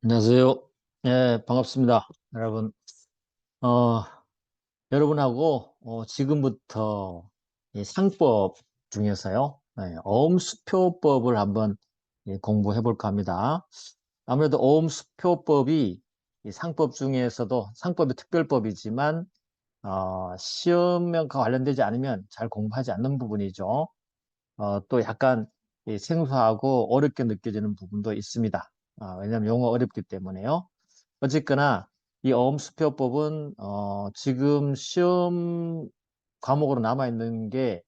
안녕하세요. 네, 반갑습니다. 여러분. 어, 여러분하고 지금부터 이 상법 중에서요. 어음수표법을 한번 공부해 볼까 합니다. 아무래도 어음수표법이 이 상법 중에서도 상법이 특별법이지만 시험과 관련되지 않으면 잘 공부하지 않는 부분이죠. 또 약간 이 생소하고 어렵게 느껴지는 부분도 있습니다. 왜냐하면 용어 어렵기 때문에요. 어쨌거나 이 어음수표법은 지금 시험 과목으로 남아있는 게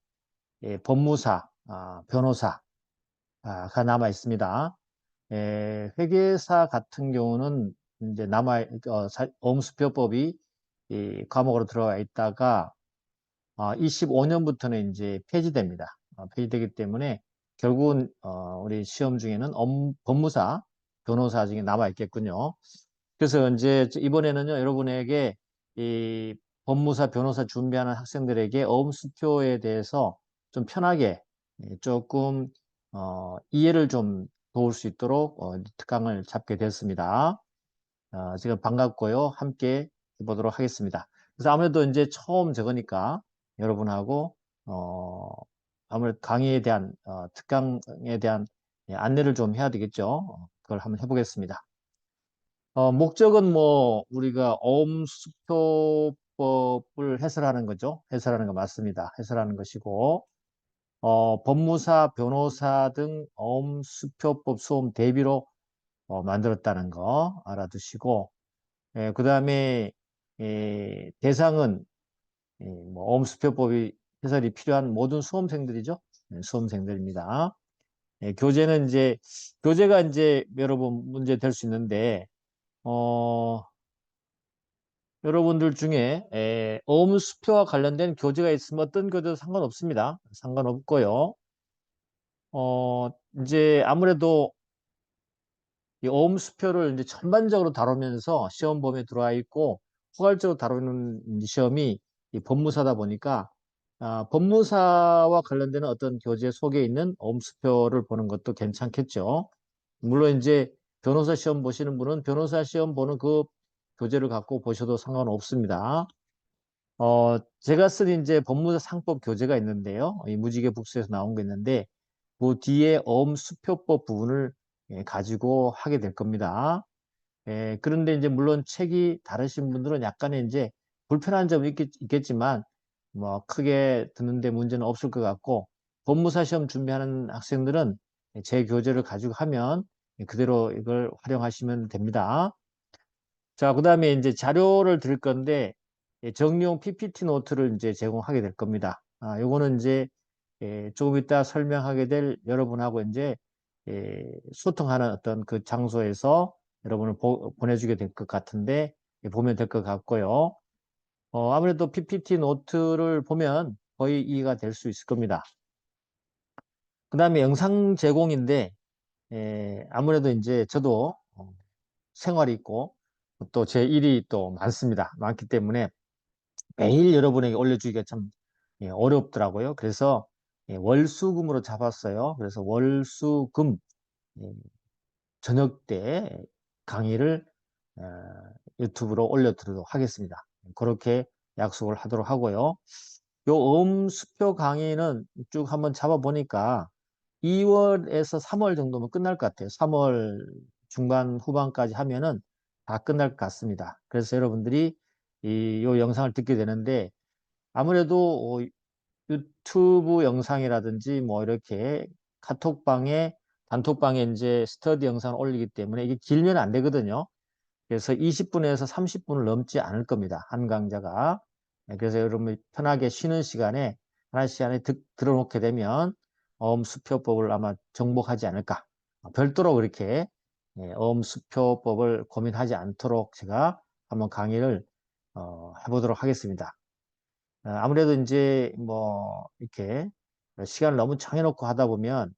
법무사, 변호사가 남아 있습니다. 회계사 같은 경우는 이제 어음수표법이 이 과목으로 들어가 있다가 25년부터는 이제 폐지됩니다. 폐지되기 때문에 결국은 우리 시험 중에는 법무사, 변호사 중에 남아 있겠군요. 그래서 이제 이번에는요, 여러분에게 이 법무사, 변호사 준비하는 학생들에게 어음수표에 대해서 좀 편하게 조금 이해를 좀 도울 수 있도록 특강을 잡게 됐습니다. 지금 반갑고요. 함께 해보도록 하겠습니다. 그래서 아무래도 이제 처음 적으니까 여러분하고 아무래도 강의에 대한 특강에 대한 안내를 좀 해야 되겠죠. 그걸 한번 해보겠습니다. 목적은 뭐 우리가 어음수표법을 해설하는 거죠. 해설하는 거 맞습니다. 해설하는 것이고 법무사, 변호사 등 어음수표법 수험 대비로 만들었다는 거 알아두시고 그 다음에 대상은 뭐 어음수표법이 해설이 필요한 모든 수험생들이죠. 수험생들입니다. 교재는 이제 교재가 이제 여러분 문제 될 수 있는데 어, 여러분들 중에 어음수표와 관련된 교재가 있으면 어떤 교재도 상관없습니다. 상관없고요. 어, 이제 아무래도 이 어음수표를 이제 전반적으로 다루면서 시험 범위에 들어와 있고 포괄적으로 다루는 시험이 이 법무사다 보니까 법무사와 관련되는 어떤 교재 속에 있는 어음수표를 보는 것도 괜찮겠죠. 물론 이제 변호사 시험 보시는 분은 변호사 시험 보는 그 교재를 갖고 보셔도 상관없습니다. 제가 쓴 이제 법무사 상법 교재가 있는데요. 이 무지개 북스에서 나온 게 있는데 그 뒤에 어음수표법 부분을 가지고 하게 될 겁니다. 그런데 이제 물론 책이 다르신 분들은 약간의 이제 불편한 점이 있겠지만 뭐 크게 듣는데 문제는 없을 것 같고 법무사 시험 준비하는 학생들은 제 교재를 가지고 하면 그대로 이걸 활용하시면 됩니다. 자, 그다음에 이제 자료를 드릴 건데 정리용 PPT 노트를 이제 제공하게 될 겁니다. 요거는 이제 조금 이따 설명하게 될 여러분하고 이제 소통하는 어떤 그 장소에서 여러분을 보내주게 될 것 같은데 보면 될 것 같고요. 아무래도 PPT 노트를 보면 거의 이해가 될 수 있을 겁니다. 그 다음에 영상 제공인데 아무래도 이제 저도 생활이 있고 또 제 일이 또 많습니다. 많기 때문에 매일 여러분에게 올려주기가 참 어렵더라고요. 그래서 월수금으로 잡았어요. 그래서 월수금 저녁 때 강의를 어, 유튜브로 올려드리도록 하겠습니다. 그렇게 약속을 하도록 하고요. 요 음수표 강의는 쭉 한번 잡아보니까 2월에서 3월 정도면 끝날 것 같아요. 3월 중반 후반까지 하면은 다 끝날 것 같습니다. 그래서 여러분들이 요 영상을 듣게 되는데 아무래도 유튜브 영상이라든지 뭐 이렇게 카톡방에 단톡방에 이제 스터디 영상을 올리기 때문에 이게 길면 안 되거든요. 그래서 20분에서 30분을 넘지 않을 겁니다. 한 강좌가. 그래서 여러분이 편하게 쉬는 시간에 하나씩 시간에 들어놓게 되면 어음수표법을 아마 정복하지 않을까. 별도로 그렇게 어음수표법을 고민하지 않도록 제가 한번 강의를 해보도록 하겠습니다. 아무래도 이제 뭐 이렇게 시간을 너무 정해놓고 하다 보면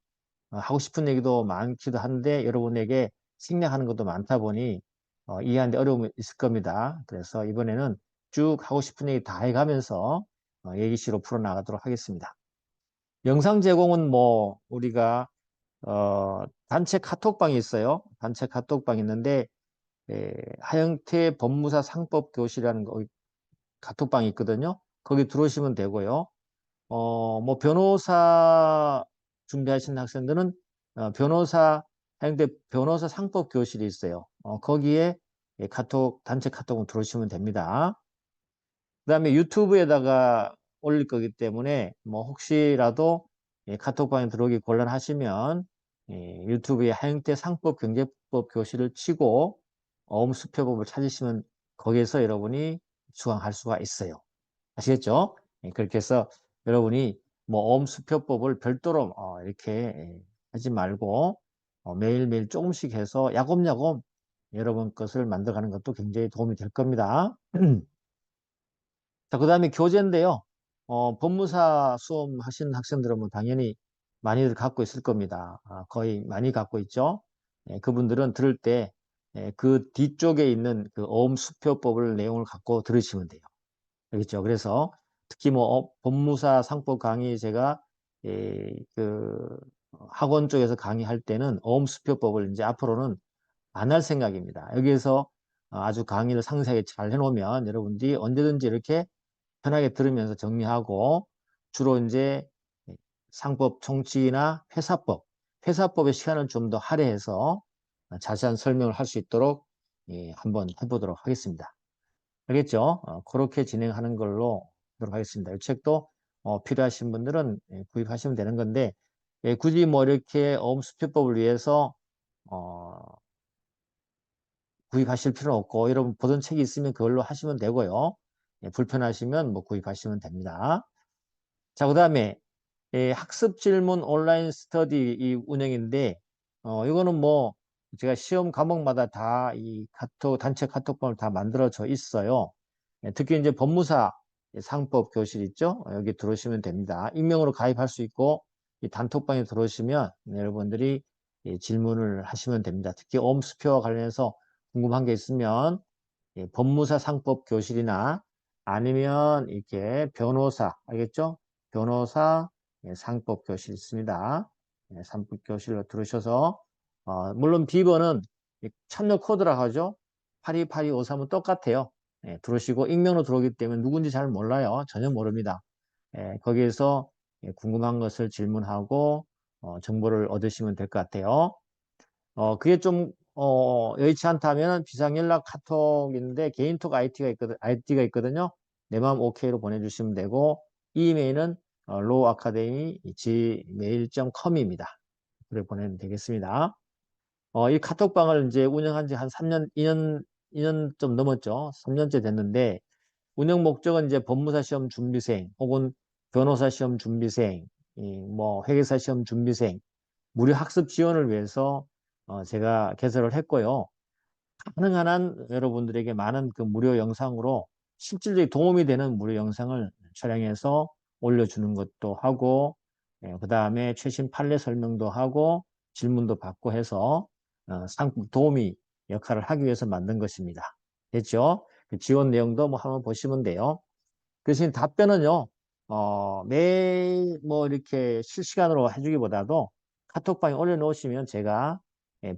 하고 싶은 얘기도 많기도 한데 여러분에게 생략하는 것도 많다 보니 이해하는데 어려움이 있을 겁니다. 그래서 이번에는 쭉 하고 싶은 얘기 다 해가면서 얘기시로 풀어나가도록 하겠습니다. 영상 제공은 뭐 우리가 단체 카톡방이 있어요. 단체 카톡방이 있는데 하영태 법무사 상법 교실이라는 거 카톡방이 있거든요. 거기 들어오시면 되고요. 뭐 변호사 준비하시는 학생들은 하영대 변호사 상법 교실이 있어요. 거기에 단체 카톡은 들어오시면 됩니다. 그다음에 유튜브에다가 올릴 거기 때문에 뭐 혹시라도 카톡방에 들어오기 곤란하시면 유튜브에 하영태 상법 경제법 교실을 치고 어음수표법을 찾으시면 거기에서 여러분이 수강할 수가 있어요. 아시겠죠? 그렇게 해서 여러분이 뭐 어음수표법을 별도로 이렇게 하지 말고 매일매일 조금씩 해서 야곱야곱 여러분 것을 만들어가는 것도 굉장히 도움이 될 겁니다. 자, 그 다음에 교재인데요. 법무사 수험 하시는 학생들은 뭐 당연히 많이들 갖고 있을 겁니다. 거의 많이 갖고 있죠. 그분들은 들을 때 그 뒤쪽에 있는 그 어음수표법을 내용을 갖고 들으시면 돼요. 알겠죠? 그래서 특히 뭐 법무사 상법 강의 제가 그 학원 쪽에서 강의할 때는 어음수표법을 이제 앞으로는 안 할 생각입니다. 여기에서 아주 강의를 상세하게 잘 해놓으면 여러분들이 언제든지 이렇게 편하게 들으면서 정리하고 주로 이제 상법 총칙이나 회사법의 시간을 좀 더 할애해서 자세한 설명을 할 수 있도록 한번 해보도록 하겠습니다. 알겠죠? 그렇게 진행하는 걸로 하도록 하겠습니다. 이 책도 필요하신 분들은 구입하시면 되는 건데 굳이 뭐 이렇게 어음수표법을 위해서 어, 구입하실 필요는 없고 여러분 보던 책이 있으면 그걸로 하시면 되고요. 불편하시면 뭐 구입하시면 됩니다. 자, 그 다음에 학습 질문 온라인 스터디 이 운영인데 이거는 뭐 제가 시험 과목마다 다 이 단체 카톡방을 다 만들어져 있어요. 특히 이제 법무사 상법 교실 있죠? 여기 들어오시면 됩니다. 익명으로 가입할 수 있고 이 단톡방에 들어오시면 여러분들이 질문을 하시면 됩니다. 특히 어음수표와 관련해서 궁금한 게 있으면 법무사 상법 교실이나 아니면 이렇게 변호사 알겠죠? 변호사 상법 교실 있습니다. 상법 교실로 들으셔서 물론 비번은 참여 코드라 하죠. 828253은 똑같아요. 들어오시고 익명으로 들어오기 때문에 누군지 잘 몰라요. 전혀 모릅니다. 거기에서 궁금한 것을 질문하고 정보를 얻으시면 될 것 같아요. 그게 좀, 여의치 않다면 비상연락 카톡인데 개인톡 아이디가 있거든요. 내 마음 오케이로 보내주시면 되고, 이메일은 로우아카데미 gmail.com입니다. 그래 보내면 되겠습니다. 이 카톡방을 이제 운영한 지 한 3년, 2년 좀 넘었죠. 3년째 됐는데, 운영 목적은 이제 법무사 시험 준비생, 혹은 변호사 시험 준비생, 뭐 회계사 시험 준비생, 무료 학습 지원을 위해서 제가 개설을 했고요. 가능한 한 여러분들에게 많은 그 무료 영상으로 실질적인 도움이 되는 무료 영상을 촬영해서 올려주는 것도 하고, 그 다음에 최신 판례 설명도 하고 질문도 받고 해서 도우미 역할을 하기 위해서 만든 것입니다. 됐죠? 그 지원 내용도 뭐 한번 보시면 돼요. 대신 답변은요, 매일 뭐 이렇게 실시간으로 해주기보다도 카톡방에 올려놓으시면 제가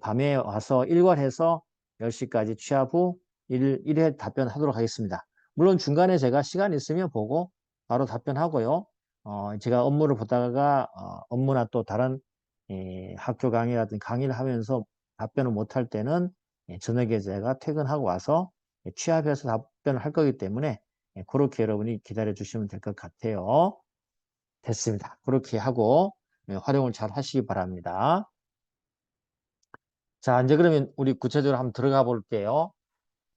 밤에 와서 일괄해서 10시까지 취합 후 1회 답변하도록 하겠습니다. 물론 중간에 제가 시간 있으면 보고 바로 답변하고요. 제가 업무를 보다가 업무나 또 다른 학교 강의라든지 강의를 하면서 답변을 못할 때는 저녁에 제가 퇴근하고 와서 취합해서 답변을 할 거기 때문에 그렇게 여러분이 기다려 주시면 될 것 같아요. 됐습니다. 그렇게 하고 활용을 잘 하시기 바랍니다. 자, 이제 그러면 우리 구체적으로 한번 들어가 볼게요.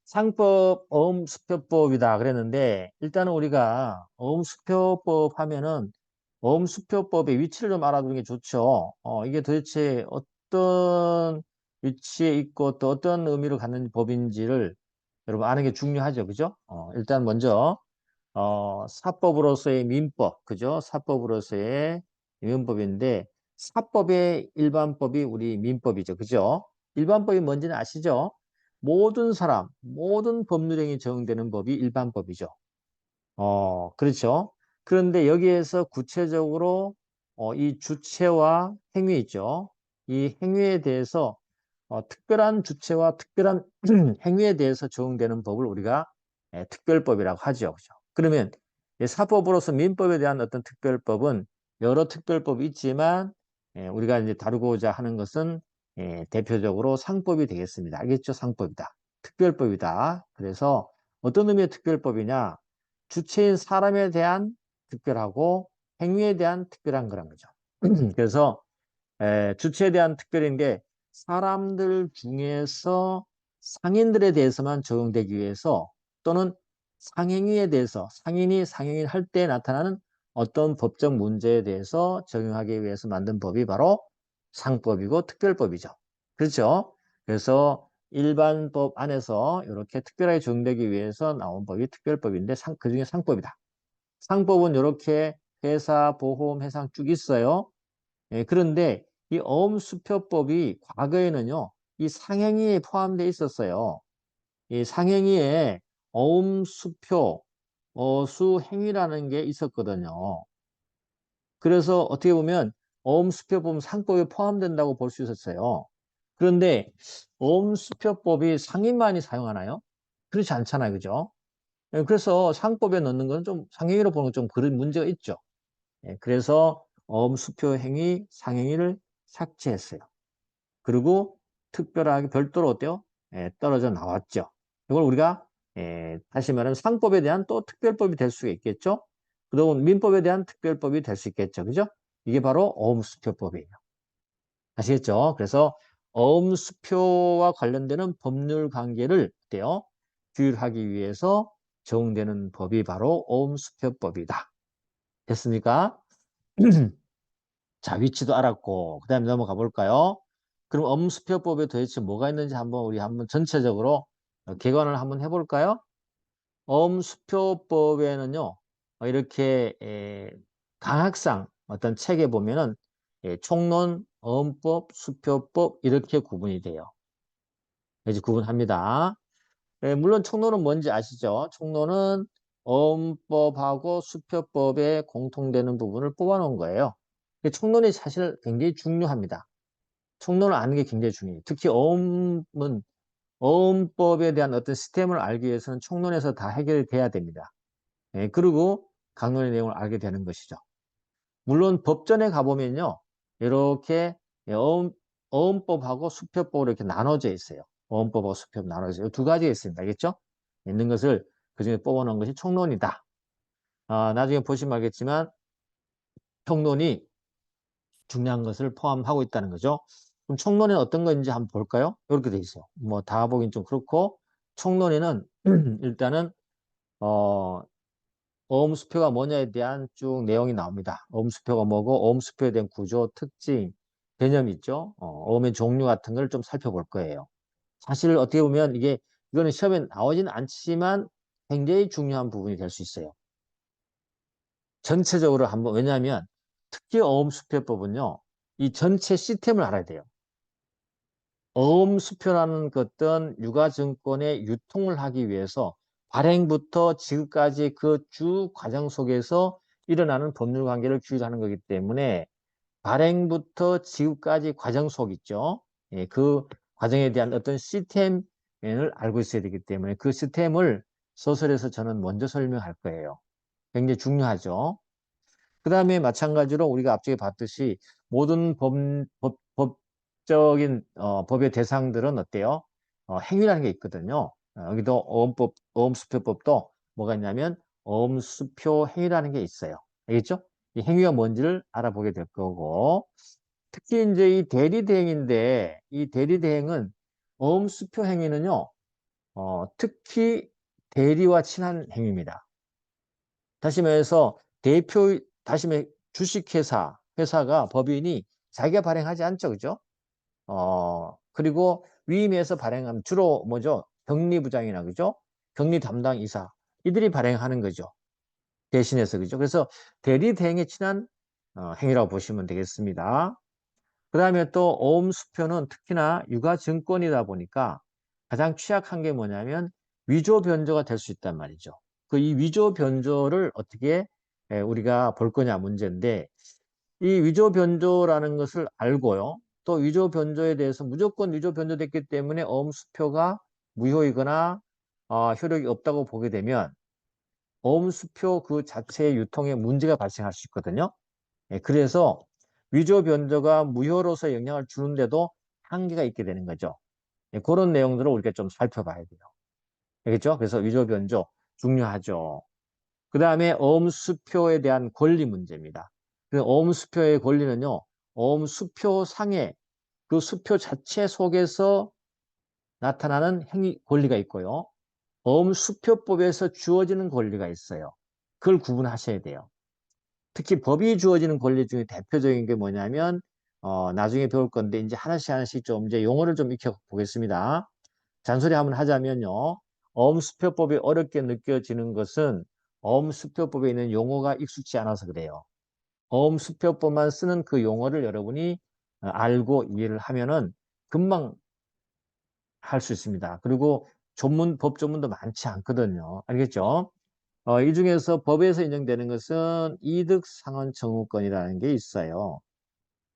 상법 어음수표법이다 그랬는데 일단은 우리가 어음수표법 하면은 어음수표법의 위치를 좀 알아두는 게 좋죠. 이게 도대체 어떤 위치에 있고 또 어떤 의미를 갖는 법인지를 여러분 아는 게 중요하죠. 그죠? 일단 먼저 사법으로서의 민법, 그죠? 사법으로서의 민법인데 사법의 일반법이 우리 민법이죠. 그죠? 일반법이 뭔지는 아시죠? 모든 사람, 모든 법률행위 적용되는 법이 일반법이죠. 그렇죠. 그런데 여기에서 구체적으로 이 주체와 행위 있죠. 이 행위에 대해서 특별한 주체와 특별한 행위에 대해서 적용되는 법을 우리가 특별법이라고 하죠. 그죠? 그러면 사법으로서 민법에 대한 어떤 특별법은 여러 특별법이 있지만 우리가 이제 다루고자 하는 것은 대표적으로 상법이 되겠습니다. 알겠죠? 상법이다. 특별법이다. 그래서 어떤 의미의 특별법이냐? 주체인 사람에 대한 특별하고 행위에 대한 특별한 거란 거죠. 그래서 주체에 대한 특별한 게 사람들 중에서 상인들에 대해서만 적용되기 위해서 또는 상행위에 대해서 상인이 상행위를 할 때 나타나는 어떤 법적 문제에 대해서 적용하기 위해서 만든 법이 바로 상법이고 특별법이죠. 그렇죠? 그래서 일반법 안에서 이렇게 특별하게 적용되기 위해서 나온 법이 특별법인데 그중에 상법이다. 상법은 이렇게 회사, 보험, 해상 쭉 있어요. 그런데 이 어음수표법이 과거에는요, 이 상행위에 포함되어 있었어요. 이 상행위에 어음수표, 어수행위라는 게 있었거든요. 그래서 어떻게 보면 어음수표법 상법에 포함된다고 볼 수 있었어요. 그런데 어음수표법이 상인만이 사용하나요? 그렇지 않잖아요. 그죠? 그래서 상법에 넣는 건 좀 상행위로 보는 건 좀 그런 문제가 있죠. 그래서 어음수표 행위, 상행위를 삭제했어요. 그리고 특별하게 별도로 어때요? 떨어져 나왔죠. 이걸 우리가 다시 말하면 상법에 대한 또 특별법이 될 수가 있겠죠. 그리고 민법에 대한 특별법이 될 수 있겠죠. 그죠? 이게 바로 어음수표법이에요. 아시겠죠? 그래서 어음수표와 관련되는 법률 관계를 어때요? 규율하기 위해서 적용되는 법이 바로 어음수표법이다. 됐습니까? 자, 위치도 알았고, 그 다음에 넘어가 볼까요? 그럼 엄수표법에 도대체 뭐가 있는지 우리 한번 전체적으로 개관을 한번 해볼까요? 엄수표법에는요, 이렇게 강학상 어떤 책에 보면은 총론, 어음법, 수표법 이렇게 구분이 돼요. 이제 구분합니다. 물론 총론은 뭔지 아시죠? 총론은 어음법하고 수표법에 공통되는 부분을 뽑아놓은 거예요. 총론이 사실 굉장히 중요합니다. 총론을 아는 게 굉장히 중요해요. 특히 어음은 어음법에 대한 어떤 시스템을 알기 위해서는 총론에서 다 해결이 돼야 됩니다. 그리고 강론의 내용을 알게 되는 것이죠. 물론 법전에 가보면요. 이렇게 어음법하고 수표법으로 이렇게 나눠져 있어요. 어음법하고 수표법 나눠져 있어요. 두 가지가 있습니다. 알겠죠? 있는 것을 그중에 뽑아놓은 것이 총론이다. 나중에 보시면 알겠지만 총론이 중요한 것을 포함하고 있다는 거죠. 그럼 총론에는 어떤 건지 한번 볼까요? 이렇게 돼 있어요. 뭐 다 보긴 좀 그렇고 총론에는 일단은 어, 어음수표가 뭐냐에 대한 쭉 내용이 나옵니다. 어음수표가 뭐고 어음수표에 대한 구조, 특징, 개념이 있죠. 어음의 종류 같은 걸 좀 살펴볼 거예요. 사실 어떻게 보면 이거는 시험에 나오지는 않지만 굉장히 중요한 부분이 될 수 있어요. 전체적으로 한번 왜냐하면 특히 어음수표법은요. 이 전체 시스템을 알아야 돼요. 어음수표라는 것은 유가증권의 유통을 하기 위해서 발행부터 지급까지 그 주 과정 속에서 일어나는 법률 관계를 규율하는 거기 때문에 발행부터 지급까지 과정 속 있죠. 그 과정에 대한 어떤 시스템을 알고 있어야 되기 때문에 그 시스템을 소설에서 저는 먼저 설명할 거예요. 굉장히 중요하죠. 그 다음에 마찬가지로 우리가 앞쪽에 봤듯이 모든 법적인 법의 대상들은 어때요? 행위라는 게 있거든요. 여기도 어음수표법도 뭐가 있냐면 어음수표 행위라는 게 있어요. 알겠죠? 이 행위가 뭔지를 알아보게 될 거고 특히 이제 이 대리대행인데 이 대리대행은 어음수표 행위는요. 특히 대리와 친한 행위입니다. 다시 말해서 다시 말해 회사가 법인이 자기가 발행하지 않죠. 그죠? 그리고 위임해서 발행하면 주로 뭐죠? 격리부장이나 그죠? 격리 담당 이사. 이들이 발행하는 거죠. 대신해서 그죠? 그래서 대리대행에 친한 행위라고 보시면 되겠습니다. 그 다음에 또 어음수표는 특히나 유가증권이다 보니까 가장 취약한 게 뭐냐면 위조 변조가 될 수 있단 말이죠. 그 이 위조 변조를 어떻게 우리가 볼 거냐 문제인데 이 위조 변조라는 것을 알고요. 또 위조 변조에 대해서 무조건 위조 변조됐기 때문에 어음수표가 무효이거나 효력이 없다고 보게 되면 어음수표 그 자체의 유통에 문제가 발생할 수 있거든요. 예, 그래서 위조 변조가 무효로서 영향을 주는데도 한계가 있게 되는 거죠. 예, 그런 내용들을 우리가 좀 살펴봐야 돼요. 알겠죠? 그래서 위조 변조 중요하죠. 그 다음에 어음수표에 대한 권리 문제입니다. 그 어음수표의 권리는요, 어음수표 상에 그 수표 자체 속에서 나타나는 행위 권리가 있고요. 어음수표법에서 주어지는 권리가 있어요. 그걸 구분하셔야 돼요. 특히 법이 주어지는 권리 중에 대표적인 게 뭐냐면 나중에 배울 건데 이제 하나씩 하나씩 좀 이제 용어를 좀 익혀 보겠습니다. 잔소리 한번 하자면요. 어음수표법이 어렵게 느껴지는 것은 어음수표법에 있는 용어가 익숙치 않아서 그래요. 어음수표법만 쓰는 그 용어를 여러분이 알고 이해를 하면은 금방 할 수 있습니다. 그리고 법 조문도 많지 않거든요. 알겠죠? 이 중에서 법에서 인정되는 것은 이득상환 청구권이라는 게 있어요.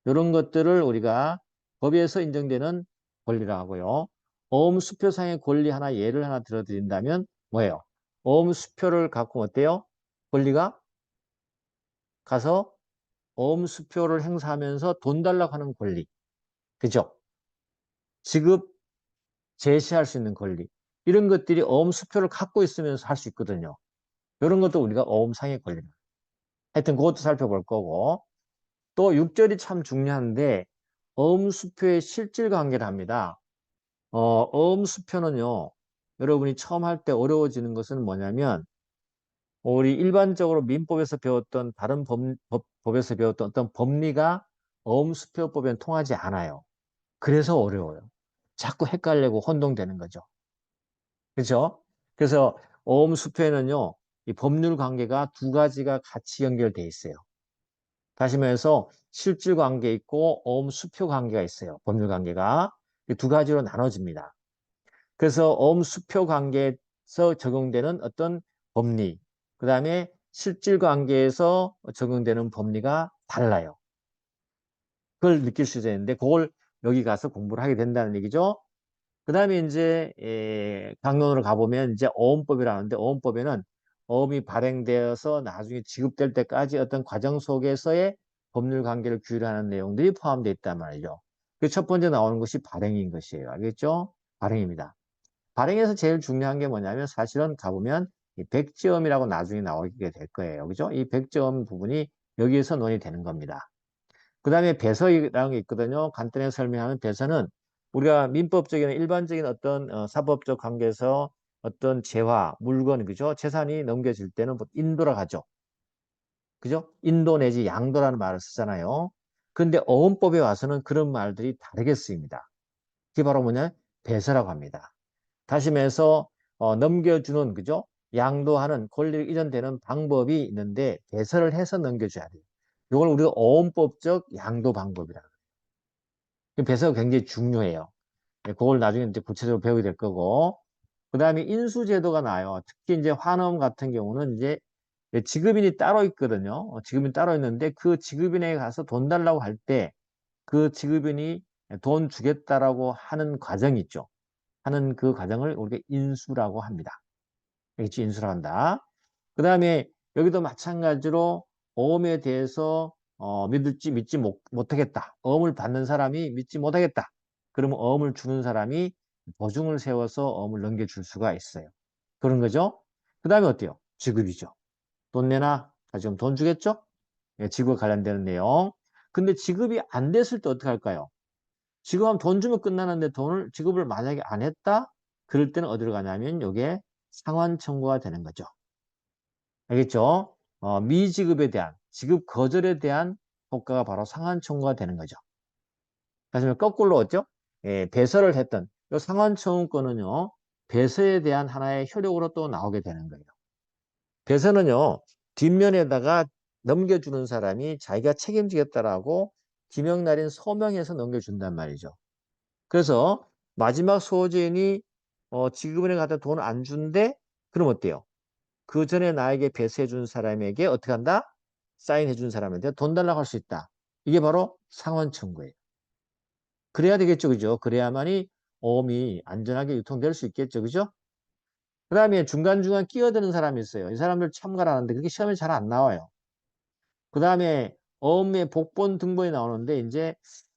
이런 것들을 우리가 법에서 인정되는 권리라고 하고요. 어음수표상의 권리 하나 예를 하나 들어드린다면 뭐예요? 어음수표를 갖고 어때요? 권리가 가서 어음수표를 행사하면서 돈 달라고 하는 권리. 그죠? 지급 제시할 수 있는 권리. 이런 것들이 어음수표를 갖고 있으면서 할 수 있거든요. 이런 것도 우리가 어음상의 권리입니다. 하여튼 그것도 살펴볼 거고. 또 6절이 참 중요한데 어음수표의 실질 관계를 합니다. 어음수표는요. 여러분이 처음 할 때 어려워지는 것은 뭐냐면 우리 일반적으로 민법에서 배웠던 다른 법에서 배웠던 어떤 법리가 어음수표법에는 통하지 않아요. 그래서 어려워요. 자꾸 헷갈리고 혼동되는 거죠. 그렇죠? 그래서 어음수표에는요. 이 법률 관계가 두 가지가 같이 연결돼 있어요. 다시 말해서 실질 관계 있고 어음수표 관계가 있어요. 법률 관계가. 이 두 가지로 나눠집니다. 그래서 어음수표 관계에서 적용되는 어떤 법리, 그 다음에 실질 관계에서 적용되는 법리가 달라요. 그걸 느낄 수 있는데 그걸 여기 가서 공부를 하게 된다는 얘기죠. 그 다음에 이제 강론으로 가보면 이제 어음법이라는데 어음법에는 어음이 발행되어서 나중에 지급될 때까지 어떤 과정 속에서의 법률 관계를 규율하는 내용들이 포함되어 있단 말이죠. 그 첫 번째 나오는 것이 발행인 것이에요. 알겠죠? 발행입니다. 발행에서 제일 중요한 게 뭐냐면 사실은 가보면 이 백지음이라고 나중에 나오게 될 거예요. 그죠? 이 백지음 부분이 여기에서 논의되는 겁니다. 그 다음에 배서라는 게 있거든요. 간단하게 설명하면 배서는 우리가 민법적인 일반적인 어떤 사법적 관계에서 어떤 재화, 물건, 그죠? 재산이 넘겨질 때는 인도라 하죠. 그죠? 인도 내지 양도라는 말을 쓰잖아요. 근데 어음법에 와서는 그런 말들이 다르게 쓰입니다. 그게 바로 뭐냐? 배서라고 합니다. 다시 말해서 넘겨주는, 그죠? 양도하는 권리를 이전되는 방법이 있는데 배서를 해서 넘겨줘야 돼요. 이걸 우리가 어음법적 양도 방법이라 그래요. 배서가 굉장히 중요해요. 네, 그걸 나중에 이제 구체적으로 배우게 될 거고. 그 다음에 인수제도가 나요. 특히 이제 환음 같은 경우는 이제 지급인이 따로 있거든요. 지급인이 따로 있는데 그 지급인에 가서 돈 달라고 할 때 그 지급인이 돈 주겠다라고 하는 과정이 있죠. 하는 그 과정을 우리가 인수라고 합니다. 알겠지? 인수라고 한다. 그 다음에 여기도 마찬가지로 어음에 대해서 믿지 못하겠다. 어음을 받는 사람이 믿지 못하겠다. 그러면 어음을 주는 사람이 보증을 세워서 어음을 넘겨줄 수가 있어요. 그런 거죠. 그 다음에 어때요? 지급이죠. 돈 내놔. 지금 돈 주겠죠? 예, 지급과 관련되는 내용. 근데 지급이 안 됐을 때 어떻게 할까요? 지급하면 돈 주면 끝나는데 지급을 만약에 안 했다? 그럴 때는 어디로 가냐면 이게 상환 청구가 되는 거죠. 알겠죠? 미지급에 대한, 지급 거절에 대한 효과가 바로 상환 청구가 되는 거죠. 그래서 거꾸로 어죠? 예, 배서를 했던 이 상환 청구권은요, 배서에 대한 하나의 효력으로 또 나오게 되는 거예요. 배서는요, 뒷면에다가 넘겨주는 사람이 자기가 책임지겠다라고 기명 날인 서명해서 넘겨준단 말이죠. 그래서 마지막 소지인이 지급은행 갖다 돈을 안 준대? 그럼 어때요? 그 전에 나에게 배세해 준 사람에게 어떻게 한다? 사인해 준 사람한테 돈 달라고 할 수 있다. 이게 바로 상환 청구예요. 그래야 되겠죠. 그죠? 그래야만이 어음이 안전하게 유통될 수 있겠죠. 그죠? 그 다음에 중간중간 끼어드는 사람이 있어요. 이 사람들 참가를 하는데 그게 시험에 잘 안 나와요. 그 다음에 어음의 복본, 등본이 나오는데 이제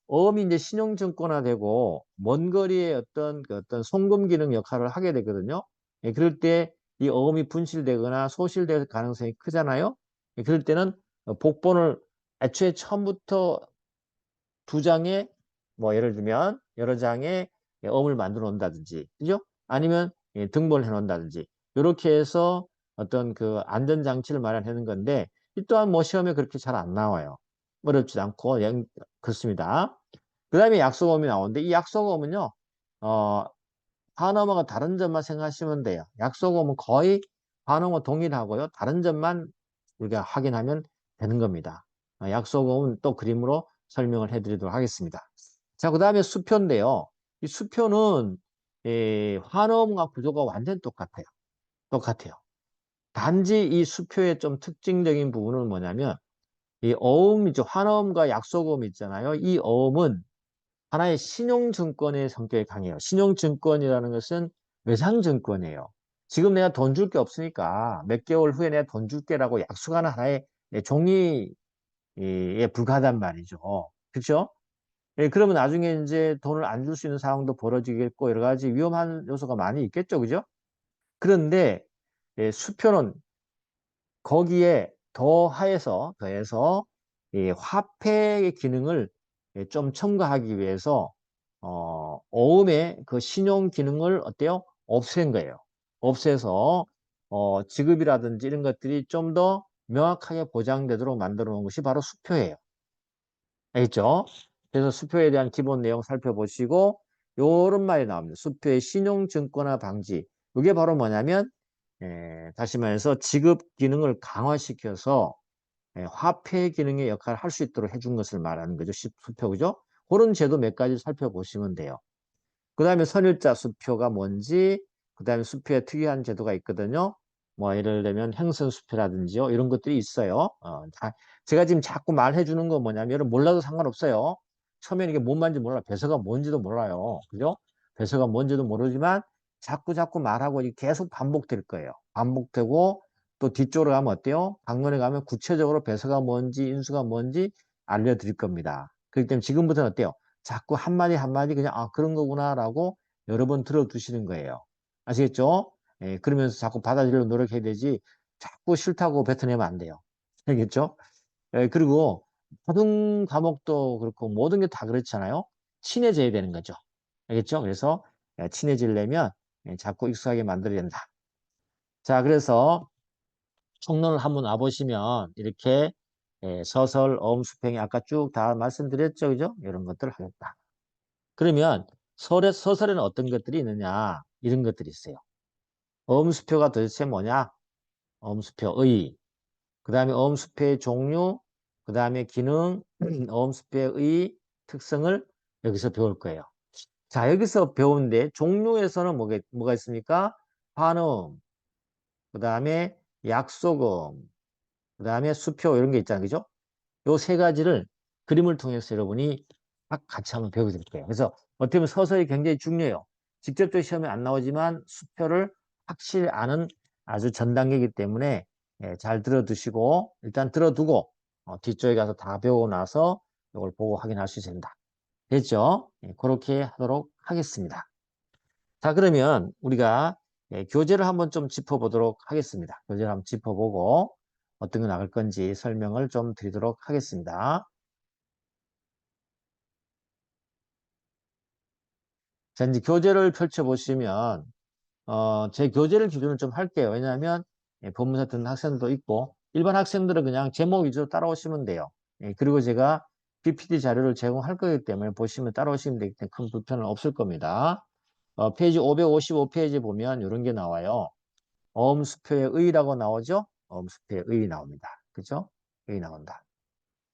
어음이 이제 신용증권화되고 먼 거리에 어떤 송금 기능 역할을 하게 되거든요. 예, 그럴 때 이 어음이 분실되거나 소실될 가능성이 크잖아요. 예, 그럴 때는 복본을 애초에 처음부터 두 장에 뭐 예를 들면 여러 장의 어음을 만들어 놓는다든지, 그죠? 아니면 등본을 해 놓는다든지 이렇게 해서 어떤 그 안전 장치를 마련하는 건데 이 또한 뭐 시험에 그렇게 잘 안 나와요. 어렵지 않고 그렇습니다. 그 다음에 약속어음이 나오는데 이 약속어음은요 어, 한어머가 다른 점만 생각하시면 돼요. 약속어음은 거의 한어머 동일하고요. 다른 점만 우리가 확인하면 되는 겁니다. 약속어음은 또 그림으로 설명을 해드리도록 하겠습니다. 자, 그 다음에 수표인데요. 이 수표는 한어음과 구조가 완전 똑같아요. 똑같아요. 단지 이 수표의 좀 특징적인 부분은 뭐냐면 이 어음이죠. 환어음과 약속어음 있잖아요. 이 어음은 하나의 신용증권의 성격이 강해요. 신용증권이라는 것은 외상증권이에요. 지금 내가 돈 줄 게 없으니까 몇 개월 후에 내가 돈 줄게라고 약속하는 하나의 종이에 불과하단 말이죠. 그렇죠? 예, 그러면 나중에 이제 돈을 안 줄 수 있는 상황도 벌어지겠고 여러 가지 위험한 요소가 많이 있겠죠. 그죠? 그런데 수표는 거기에 더해서 이 화폐의 기능을 좀 첨가하기 위해서 어음의 그 신용 기능을 어때요? 없앤 거예요. 없애서 지급이라든지 이런 것들이 좀 더 명확하게 보장되도록 만들어 놓은 것이 바로 수표예요. 알겠죠? 그래서 수표에 대한 기본 내용 살펴보시고 요런 말이 나옵니다. 수표의 신용증권화 방지. 이게 바로 뭐냐면 다시 말해서 지급 기능을 강화시켜서 화폐 기능의 역할을 할 수 있도록 해준 것을 말하는 거죠. 수표, 그죠? 그런 제도 몇 가지 살펴보시면 돼요. 그 다음에 선일자 수표가 뭔지, 그 다음에 수표에 특이한 제도가 있거든요. 뭐, 예를 들면 행선수표라든지요. 이런 것들이 있어요. 제가 지금 자꾸 말해 주는 건 뭐냐면, 몰라도 상관없어요. 처음에는 이게 뭔 말인지 몰라. 배서가 뭔지도 몰라요. 그죠? 배서가 뭔지도 모르지만, 자꾸 말하고 계속 반복될 거예요. 반복되고, 또 뒤쪽으로 가면 어때요? 방문에 가면 구체적으로 배서가 뭔지, 인수가 뭔지 알려드릴 겁니다. 그렇기 때문에 지금부터는 어때요? 자꾸 한마디 한마디 그냥 그런 거구나라고 여러 번 들어두시는 거예요. 아시겠죠? 예, 그러면서 자꾸 받아들이려고 노력해야 되지 자꾸 싫다고 뱉어내면 안 돼요. 알겠죠? 예, 그리고 모든 과목도 그렇고 모든 게 다 그렇잖아요. 친해져야 되는 거죠. 알겠죠? 그래서 친해지려면 자꾸 익숙하게 만들어야 된다. 자, 그래서 총론을 한번 와보시면 이렇게 서설, 어음, 수평이 아까 쭉 다 말씀드렸죠. 그죠? 이런 것들을 하겠다. 그러면 서설에는 어떤 것들이 있느냐? 이런 것들이 있어요. 어음수표가 도대체 뭐냐? 어음수표의, 그 다음에 어음수표의 종류, 그 다음에 기능, 어음수표의 특성을 여기서 배울 거예요. 자, 여기서 배우는데 종류에서는 뭐가 있습니까? 환음, 그 다음에 약소음, 그 다음에 수표 이런 게 있잖아요. 그죠? 요 세 가지를 그림을 통해서 여러분이 딱 같이 한번 배우게 될 거예요. 그래서 어떻게 보면 서서히 굉장히 중요해요. 직접적 시험에 안 나오지만 수표를 확실히 아는 아주 전 단계이기 때문에 잘 들어두시고 일단 들어두고 뒤쪽에 가서 다 배우고 나서 이걸 보고 확인할 수 있습니다. 됐죠? 그렇게 하도록 하겠습니다. 자, 그러면 우리가 교재를 한번 좀 짚어보도록 하겠습니다. 교재를 한번 짚어보고 어떤 거 나갈 건지 설명을 좀 드리도록 하겠습니다. 자, 이제 교재를 펼쳐보시면, 제 교재를 기준으로 좀 할게요. 왜냐하면, 본문서 듣는 학생들도 있고, 일반 학생들은 그냥 제목 위주로 따라오시면 돼요. 그리고 제가 PPT 자료를 제공할 거기 때문에 보시면 따라오시면 되기 때문에 큰 불편은 없을 겁니다. 페이지 555페이지 보면 이런 게 나와요. 어음수표의 의라고 나오죠? 어음수표의 의 나옵니다. 그죠? 의 나온다.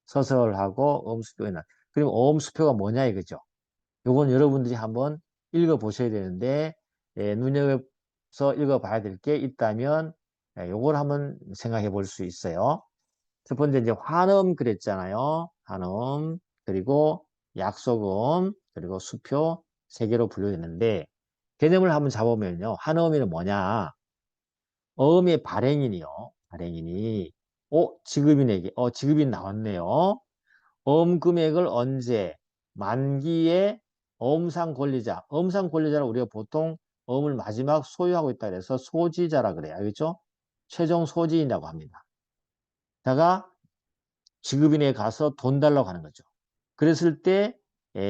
서설하고 어음수표의 나. 그리고 어음수표가 뭐냐 이거죠? 요건 여러분들이 한번 읽어보셔야 되는데 눈여겨서 읽어봐야 될 게 있다면 요걸 한번 생각해 볼 수 있어요. 첫 번째 이제 환음 그랬잖아요. 환음 그리고 약소금 그리고 수표 세 개로 분류되는데 개념을 한번 잡으면요. 한어음이 뭐냐? 어음의 발행인이요. 발행인이 지급인에게 지급인 나왔네요. 어음 금액을 언제 만기에 어음상 권리자. 어음상 권리자는 우리가 보통 어음을 마지막 소유하고 있다 그래서 소지자라 그래요. 알겠죠? 최종 소지인이라고 합니다. 다가 지급인에 가서 돈 달라고 하는 거죠. 그랬을 때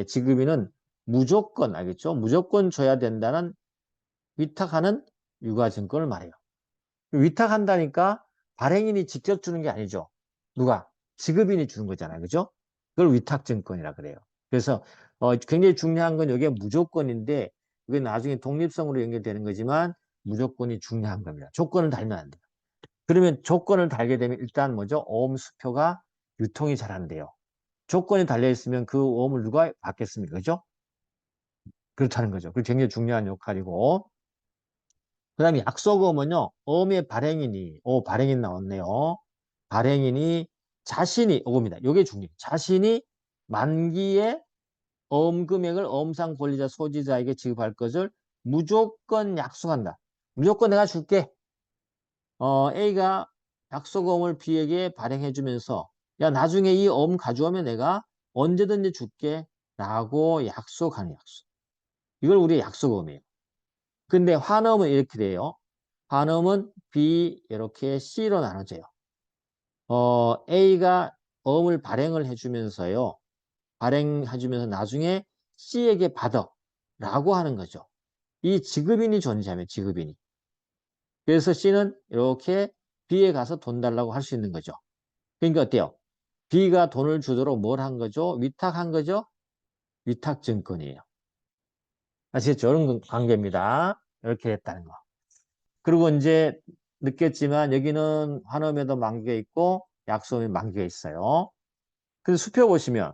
지급인은 무조건 알겠죠? 무조건 줘야 된다는 위탁하는 유가증권을 말해요. 위탁한다니까 발행인이 직접 주는 게 아니죠. 누가? 지급인이 주는 거잖아요. 그죠? 그걸 위탁증권이라 그래요. 그래서 굉장히 중요한 건 이게 무조건인데 이게 나중에 독립성으로 연결되는 거지만 무조건이 중요한 겁니다. 조건을 달면 안 돼요. 그러면 조건을 달게 되면 일단 뭐죠? 오음 수표가 유통이 잘 안 돼요. 조건이 달려 있으면 그 오음을 누가 받겠습니까? 그죠? 그렇다는 거죠. 그게 굉장히 중요한 역할이고. 그 다음에 약속음은요, 어음의 발행인이, 발행인 나왔네요. 발행인이 자신이, 오입니다. 이게 중요해요. 자신이 만기에 어음 금액을 어음상 권리자 소지자에게 지급할 것을 무조건 약속한다. 무조건 내가 줄게. A가 약속어음을 B에게 발행해주면서 야 나중에 이 어음 가져오면 내가 언제든지 줄게 라고 약속하는 약속. 이걸 우리 약속어음이에요. 근데 환어음은 이렇게 돼요. 환어음은 B 이렇게 C로 나눠져요. A가 어음을 발행을 해주면서요. 발행해주면서 나중에 C에게 받아 라고 하는 거죠. 이 지급인이 존재하면 지급인이. 그래서 C는 이렇게 B에 가서 돈 달라고 할 수 있는 거죠. 그러니까 어때요? B가 돈을 주도록 뭘 한 거죠? 위탁한 거죠? 위탁증권이에요. 아시겠죠? 이런 관계입니다. 이렇게 됐다는 거. 그리고 이제 느꼈지만 여기는 환음에도 만기가 있고 약속에 만기가 있어요. 그래서 수표 보시면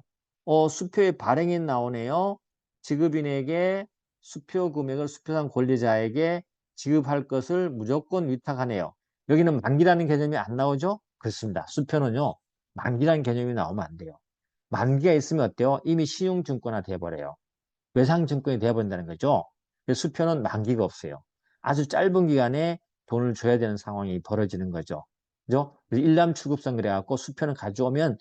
수표의 발행인 나오네요. 지급인에게 수표 금액을 수표상 권리자에게 지급할 것을 무조건 위탁하네요. 여기는 만기라는 개념이 안 나오죠? 그렇습니다. 수표는요. 만기라는 개념이 나오면 안 돼요. 만기가 있으면 어때요? 이미 신용증권화 돼버려요. 외상증권이 되어버린다는 거죠. 수표는 만기가 없어요. 아주 짧은 기간에 돈을 줘야 되는 상황이 벌어지는 거죠. 그죠? 일람출급성 그래갖고 수표는 가져오면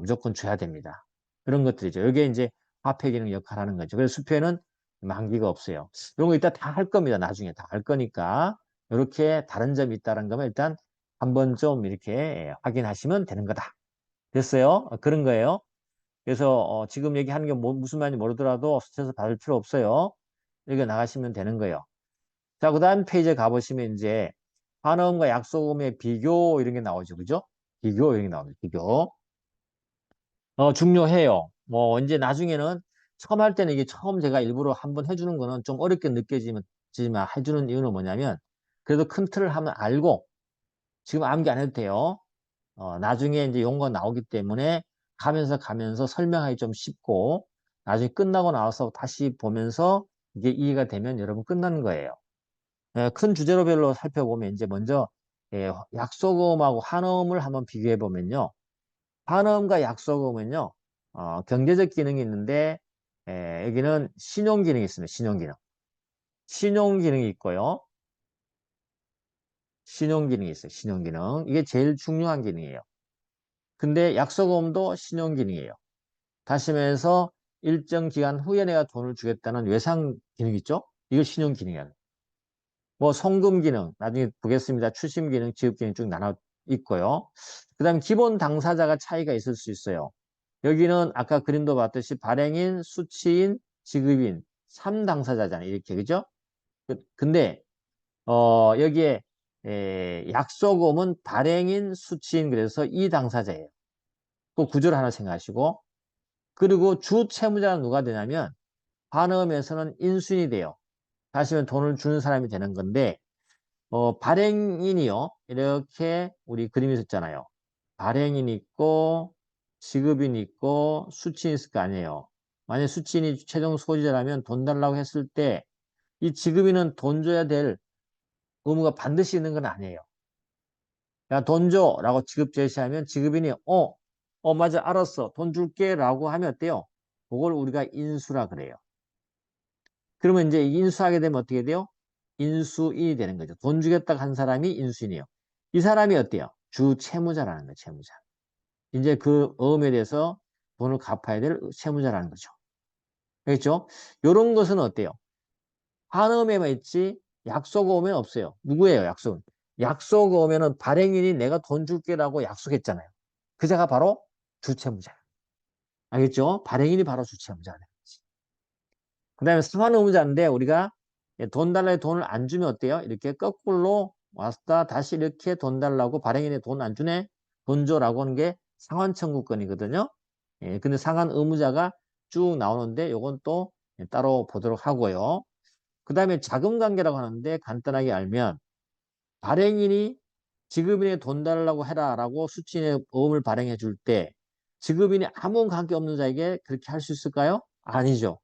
무조건 줘야 됩니다. 그런 것들이죠. 이게 이제 화폐 기능 역할을 하는 거죠. 그래서 수표에는 만기가 없어요. 이런 거 이따 다 할 겁니다. 나중에 다 할 거니까 이렇게 다른 점이 있다는 거면 일단 한번 좀 이렇게 확인하시면 되는 거다. 됐어요? 그런 거예요. 그래서 지금 얘기하는 게 무슨 말인지 모르더라도 스트레스 받을 필요 없어요. 이렇게 나가시면 되는 거예요. 자, 그 다음 페이지에 가보시면 이제 환음과 약속음의 비교 이런 게 나오죠. 그죠? 비교 이런 게 나오죠. 비교. 중요해요. 뭐 언제 나중에는 처음 할 때는 이게 처음 제가 일부러 한번 해주는 거는 좀 어렵게 느껴지지만 해주는 이유는 뭐냐면 그래도 큰 틀을 하면 알고 지금 암기 안 해도 돼요. 나중에 이제 용어가 나오기 때문에 가면서 설명하기 좀 쉽고 나중에 끝나고 나와서 다시 보면서 이게 이해가 되면 여러분 끝나는 거예요. 큰 주제로별로 살펴보면 이제 먼저 약속음하고 한음을 한번 비교해 보면요. 한음과 약속음은요. 경제적 기능이 있는데 여기는 신용 기능이 있습니다. 신용 기능. 신용 기능이 있고요. 신용 기능이 있어요. 신용 기능. 이게 제일 중요한 기능이에요. 근데 약속음도 신용 기능이에요. 다시 말해서 일정 기간 후에 내가 돈을 주겠다는 외상 기능 있죠? 이거 신용 기능이에요. 뭐 송금 기능, 나중에 보겠습니다. 추심 기능, 지급 기능 쭉 나눠 있고요. 그 다음에 기본 당사자가 차이가 있을 수 있어요. 여기는 아까 그림도 봤듯이 발행인, 수취인, 지급인, 3당사자잖아요. 이렇게, 그죠? 근데, 여기에, 약속음은 발행인, 수취인, 그래서 2당사자예요. 그 구조를 하나 생각하시고, 그리고 주 채무자는 누가 되냐면, 반음에서는 인수인이 돼요. 다시 면 돈을 주는 사람이 되는 건데, 발행인이요. 이렇게 우리 그림이 있었잖아요. 발행인 있고, 지급인 있고, 수취인 있을 거 아니에요. 만약 수취인이 최종 소지자라면 돈 달라고 했을 때, 이 지급인은 돈 줘야 될 의무가 반드시 있는 건 아니에요. 야, 돈 줘! 라고 지급 제시하면 지급인이, 맞아, 알았어. 돈 줄게. 라고 하면 어때요? 그걸 우리가 인수라 그래요. 그러면 이제 인수하게 되면 어떻게 돼요? 인수인이 되는 거죠. 돈 주겠다고 한 사람이 인수인이에요. 이 사람이 어때요? 주 채무자라는 거예요. 채무자. 이제 그 어음에 대해서 돈을 갚아야 될 채무자라는 거죠. 알겠죠? 이런 것은 어때요? 한음에만 있지 약속 오면 없어요. 누구예요? 약속은? 약속 오면은 발행인이 내가 돈 줄게라고 약속했잖아요. 그 자가 바로 주채무자예요. 알겠죠? 발행인이 바로 주채무자예요. 그 다음에 상환 의무자인데 우리가 돈 달라고 돈을 안 주면 어때요? 이렇게 거꾸로 왔다 다시 이렇게 돈 달라고 발행인이 돈 안 주네? 돈 줘라고 하는 게 상환 청구권이거든요. 예, 근데 상환 의무자가 쭉 나오는데 요건 또 따로 보도록 하고요. 그 다음에 자금 관계라고 하는데 간단하게 알면 발행인이 지급인에 돈 달라고 해라라고 수취인의 어음을 발행해 줄 때 지급인이 아무 관계 없는 자에게 그렇게 할 수 있을까요? 아니죠.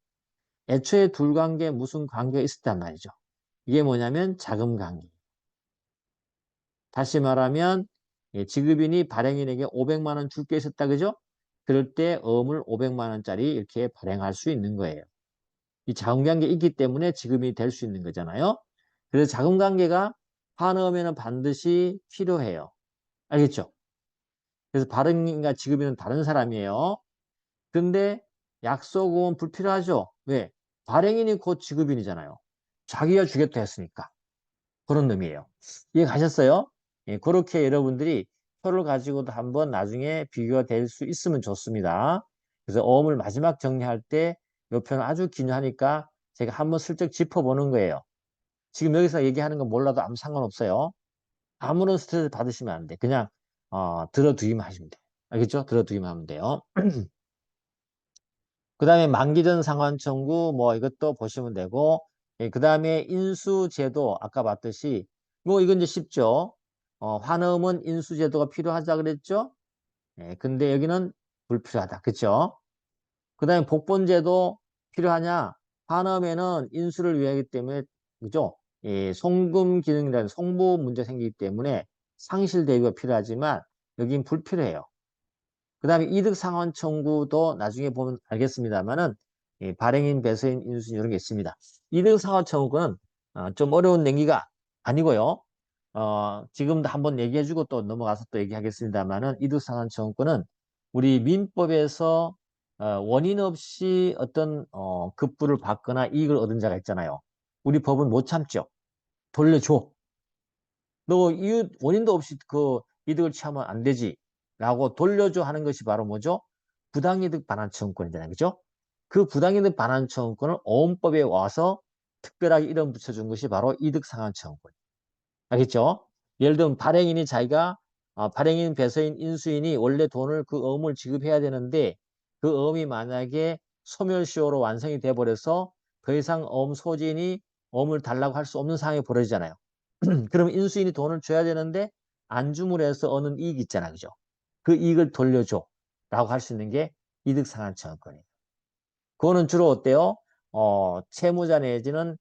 애초에 둘 관계에 무슨 관계가 있었단 말이죠. 이게 뭐냐면 자금 관계. 다시 말하면 지급인이 발행인에게 500만 원 줄 게 있었다 그죠? 그럴 때 어음을 500만 원짜리 이렇게 발행할 수 있는 거예요. 이 자금 관계 있기 때문에 지급인이 될 수 있는 거잖아요. 그래서 자금 관계가 한어음에는 반드시 필요해요. 알겠죠? 그래서 발행인과 지급인은 다른 사람이에요. 근데 약속은 불필요하죠. 왜? 발행인이 곧 지급인이잖아요. 자기가 주겠다 했으니까. 그런 의미예요. 이해 가셨어요? 예, 그렇게 여러분들이 표를 가지고도 한번 나중에 비교가 될 수 있으면 좋습니다. 그래서 어음을 마지막 정리할 때 이 표는 아주 긴하니까 제가 한번 슬쩍 짚어보는 거예요. 지금 여기서 얘기하는 건 몰라도 아무 상관없어요. 아무런 스트레스 받으시면 안 돼. 그냥 들어두기만 하시면 돼요. 알겠죠? 들어두기만 하면 돼요. 그 다음에 만기전 상환 청구 뭐 이것도 보시면 되고 예, 그 다음에 인수제도 아까 봤듯이 뭐 이건 이제 쉽죠. 환음은 인수제도가 필요하자 그랬죠. 예, 근데 여기는 불필요하다. 그렇죠? 그 다음에 복본제도 필요하냐? 환음에는 인수를 위하기 때문에 그죠? 예, 송금 기능이라는 송부 문제 생기기 때문에 상실 대비가 필요하지만 여긴 불필요해요. 그 다음에 이득 상환 청구도 나중에 보면 알겠습니다만은 발행인, 배서인, 인수인 이런 게 있습니다. 이득 상환 청구는 좀 어려운 내기가 아니고요. 지금도 한번 얘기해주고 또 넘어가서 또 얘기하겠습니다만은 이득 상환 청구는 우리 민법에서 원인 없이 어떤 급부를 받거나 이익을 얻은 자가 있잖아요. 우리 법은 못 참죠. 돌려줘. 너 이유 원인도 없이 그 이득을 취하면 안 되지. 라고 돌려줘 하는 것이 바로 뭐죠? 부당이득 반환 청구권이잖아요. 그죠? 그 부당이득 반환 청구권을 어음법에 와서 특별하게 이름 붙여준 것이 바로 이득 상환 청구권. 알겠죠? 예를 들면 발행인이 자기가 발행인, 배서인, 인수인이 원래 돈을 그 어음을 지급해야 되는데 그 어음이 만약에 소멸시효로 완성이 돼 버려서 더 이상 어음 소지인이 어음을 달라고 할 수 없는 상황이 벌어지잖아요. 그럼 인수인이 돈을 줘야 되는데 안 줌으로 해서 얻는 이익이 있잖아. 그죠? 그 이익을 돌려줘. 라고 할 수 있는 게 이득상환청구권이에요. 그거는 주로 어때요? 채무자 내지는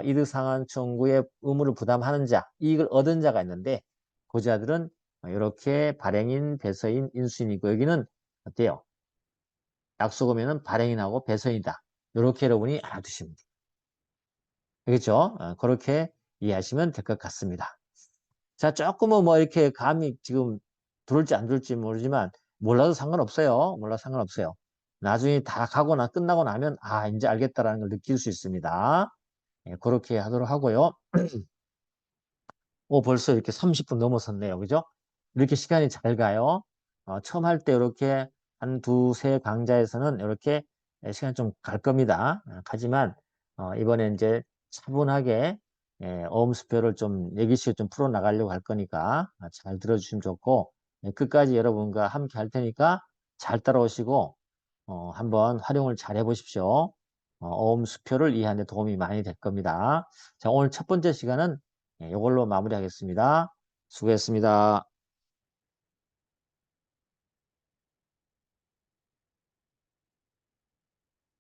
이득상환 청구의 의무를 부담하는 자, 이익을 얻은 자가 있는데 그 자들은 이렇게 발행인, 배서인, 인수인이고 여기는 어때요? 약속하면은 발행인하고 배서인이다. 이렇게 여러분이 알아두시면 돼요. 알겠죠? 그렇게 이해하시면 될 것 같습니다. 자, 조금은 뭐 이렇게 감이 지금 들을지 안 들을지 모르지만 몰라도 상관없어요. 몰라도 상관없어요. 나중에 다 가거나 끝나고 나면 아, 이제 알겠다라는 걸 느낄 수 있습니다. 예, 그렇게 하도록 하고요. 벌써 이렇게 30분 넘어섰네요. 그죠? 이렇게 시간이 잘 가요. 처음 할 때 이렇게 한 두세 강좌에서는 이렇게 시간이 좀 갈 겁니다. 하지만 이번에 이제 차분하게 어음수표를 좀 내기식 좀 풀어나가려고 할 거니까 잘 들어주시면 좋고 끝까지 여러분과 함께 할 테니까 잘 따라오시고 한번 활용을 잘 해보십시오. 어음수표를 이해하는 데 도움이 많이 될 겁니다. 자, 오늘 첫 번째 시간은 이걸로 마무리하겠습니다. 수고했습니다.